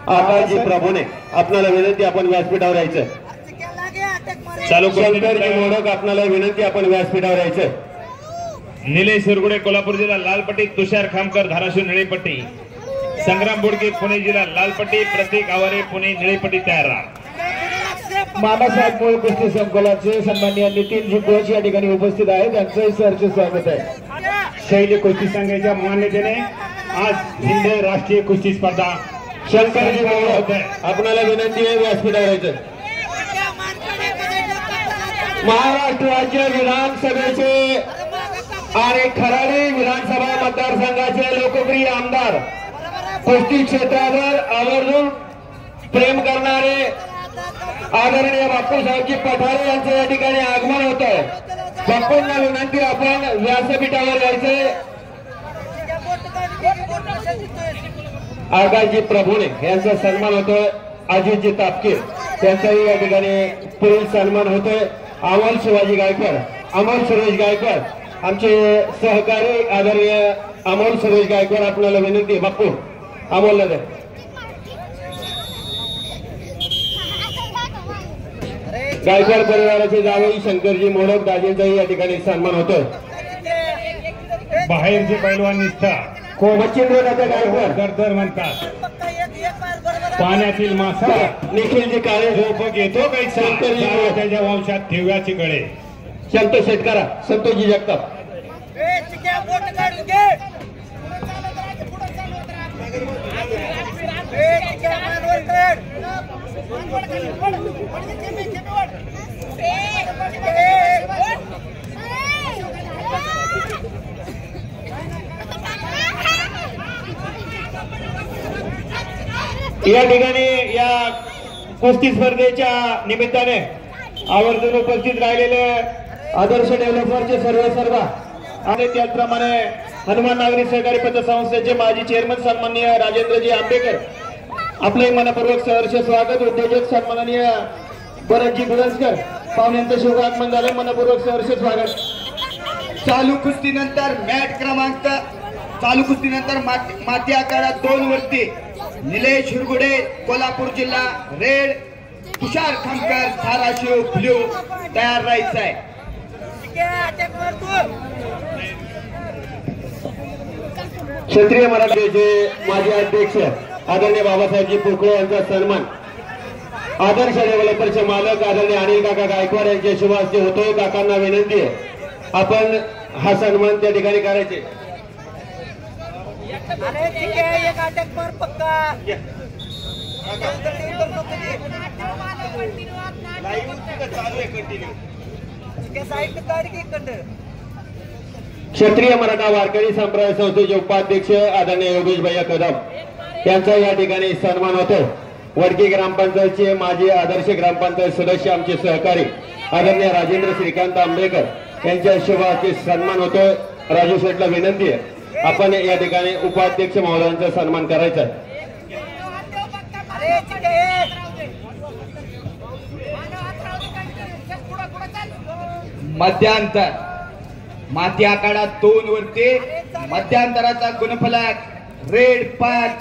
आकाशजी प्रभूने आपल्याला विनंती आपण व्यासपीठावर यायचं। चालू शंकरजी मोडक आपल्याला विनंती आपण व्यासपीठावर यायचं। निलेश सुरगुडे कोल्हापूर जिल्हा लालपट्टी, तुषार खामकर धाराशिव निळीपट्टी, संग्राम बोडके पुणे जिल्हा लालपट्टी, प्रतीक आवारे पुणे निळीपट्टी तयार राहा। मामासाहेब मूळ कुस्ती संकुलाचे सन्माननीय नितीनजी कोच या ठिकाणी उपस्थित आहेत, त्यांचंही सहर्ष स्वागत आहे। शैली कुस्ती संघाच्या मान्यतेने आज हिंद राष्ट्रीय कुस्ती स्पर्धा शंकरजी मोडक आपल्याला विनंती आहे व्यासपीठावर यायचं। महाराष्ट्र राज्य विधानसभेचे आणि खराडी विधानसभा मतदारसंघाचे लोकप्रिय आमदार, कुस्ती क्षेत्रावर आवर्जून प्रेम करणारे आदरणीय बापूसाहेबजी पठारे यांचं या ठिकाणी आगमन होत आहे। बापूंना विनंती आपण व्यासपीठावर यायचे। आकाशजी प्रभूने यांचा सन्मान होतोय। अजितजी तापकीर त्यांचाही या ठिकाणी पुढील सन्मान होतोय। अमोल शिवाजी गायकवाड, अमोल सुरेश गायकवाड आमचे सहकारी आदरणीय अमोल सुरेश गायकवाड आपल्याला विनंती। बापू अमोलला दे। गायकवाड परिवाराचे जावई शंकरजी मोडक दाजींचाही या ठिकाणी सन्मान होतोय। बाहेरचे पैलवान निष्ठा मच्छिंद्र दादा गायकवाड दरदर म्हणतात, पाण्यातील मासा निखिलजी काळे झोप घेतो कैसा, त्याच्या वंशात ठेव्याची गळे। संतोष शेटकरा, संतोषजी जगताप या ठिकाणी या कुस्ती स्पर्धेच्या निमित्ताने आवर्जून उपस्थित राहिलेले आदर्श डेव्हलपरचे सर्व आणि त्याचप्रमाणे हनुमान नागरी सहकारी पतसंस्थेचे माजी चेअरमन सन्माननीय राजेंद्रजी आंबेकर आपले मनपूर्वक सहर्ष स्वागत। उद्योजक सन्माननीय भरतजी गुरंजकर पाहुण्यांचं शुभ आगमन झालं, मनपूर्वक सहर्ष स्वागत। चालू कुस्तीनंतर मॅट क्रमांक चालू कुस्तीनंतर माती आखाडा 2 वरती निलेश सुरगुडे कोल्हापूर जिल्हा रेड, तुषार खामकर धाराशिव ब्ल्यू तयार राहायचं आहे। क्षेत्रीय मराठीचे माजी अध्यक्ष आदरणीय बाबासाहेबजी पोकळे यांचा सन्मान आदर्श डेव्हलपरचे मालक आदरणीय अनिल काका गायकवाड यांच्या शुभ हस्ते होतोय। काकांना विनंती आहे आपण हा सन्मान त्या ठिकाणी करायचे। क्षेत्रीय मराठा वारकरी संप्रदाय संस्थेचे उपाध्यक्ष आदरणीय योगेश भैया कदम यांचा या ठिकाणी सन्मान होतो। वडकी ग्रामपंचायतचे माजी आदर्श ग्रामपंचायत सदस्य आमचे सहकारी आदरणीय राजेंद्र श्रीकांत आंबेकर यांच्या शुभ हस्ते सन्मान होतोय। राजू शेटला विनंती आहे आपण या ठिकाणी उपाध्यक्ष महोदयांचा सन्मान करायचा आहे। मध्यांतर माती आखाडा 2 वरती मध्यांतराचा गुणफलक रेड 5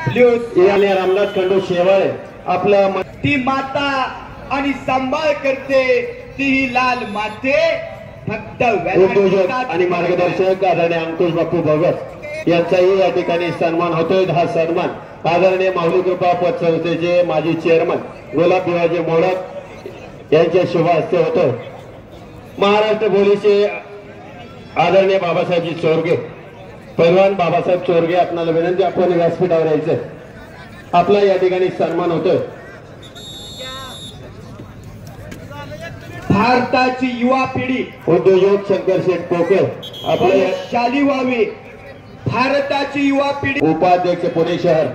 ब्ल्यू रामनाथ खंडू शेवाळे आपला ती माता आणि सांभाळ करते ती लाल माते फक्त उद्योजक आणि मार्गदर्शक आदरणीय अंकुश बापू भगत यांचाही या ठिकाणी सन्मान होतोय। हा सन्मान आदरणीय माऊली कृपा पतसंस्थेचे माजी चेअरमन गुलाब भिवाजी मोडक यांच्या शुभ हस्ते होतोय। महाराष्ट्र पोलीसचे आदरणीय बाबासाहेबजी चोरगे पैलवान बाबासाहेब चोरगे आपल्याला विनंती आपण व्यासपीठावर यायचं। आपला या ठिकाणी सन्मान होतोय। भारताची युवा पिढी उद्योजक शंकर शेठ पोके आपल्या शाली व्हावी। भारताची युवा पिढी उपाध्यक्ष पुणे शहर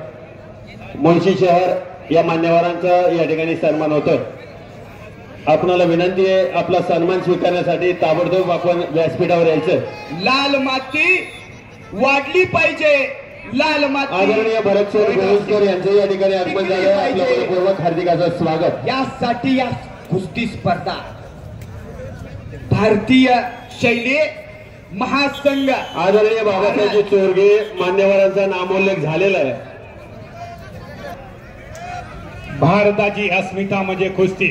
मुळशी शहर या मान्यवरांचा या ठिकाणी सन्मान होतोय। आपल्याला विनंती आहे आपला सन्मान स्वीकारण्यासाठी ताबडतोब आपण व्यासपीठावर यायचं। लाल माती वाढली पाहिजे, लाल माती। आदरणीय भरत गोविंदकर यांचे या ठिकाणी आगमन झाले, आपल्या मनपूर्वक हार्दिक असं स्वागत। यासाठी या कुस्ती स्पर्धा भारतीय शैली महासंघ आदरणीय बाबासाहेबजी चोरगे मान्यवरांचा नामोल्लेख झालेला आहे। भारताची अस्मिता म्हणजे कुस्ती,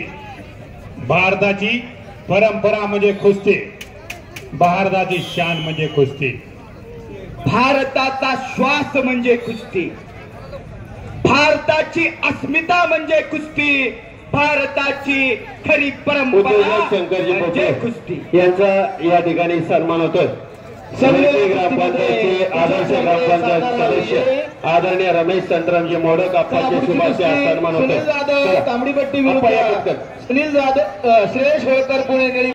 भारताची परंपरा म्हणजे कुस्ती, भारताची शान म्हणजे कुस्ती. भारताचा श्वास म्हणजे कुस्ती, भारताची अस्मिता म्हणजे कुस्ती, भारताची खरी परंपरा उद्योजक शंकरजी म्हणजे पोपे कुस्ती. यांचा या ठिकाणी सन्मान होतोय. समिती ग्रामपंचायतचे आदर्श ग्रामपंचायत सदस्य आदरणीय रमेश संतरामजी मोडक आपल्याचे शुभाशय सन्मान होतोय. सुनील जाधव तांबडीपट्टी आपण या विरुद्ध पटकन. सुनील जाधव श्रेयश होळकर पुणे.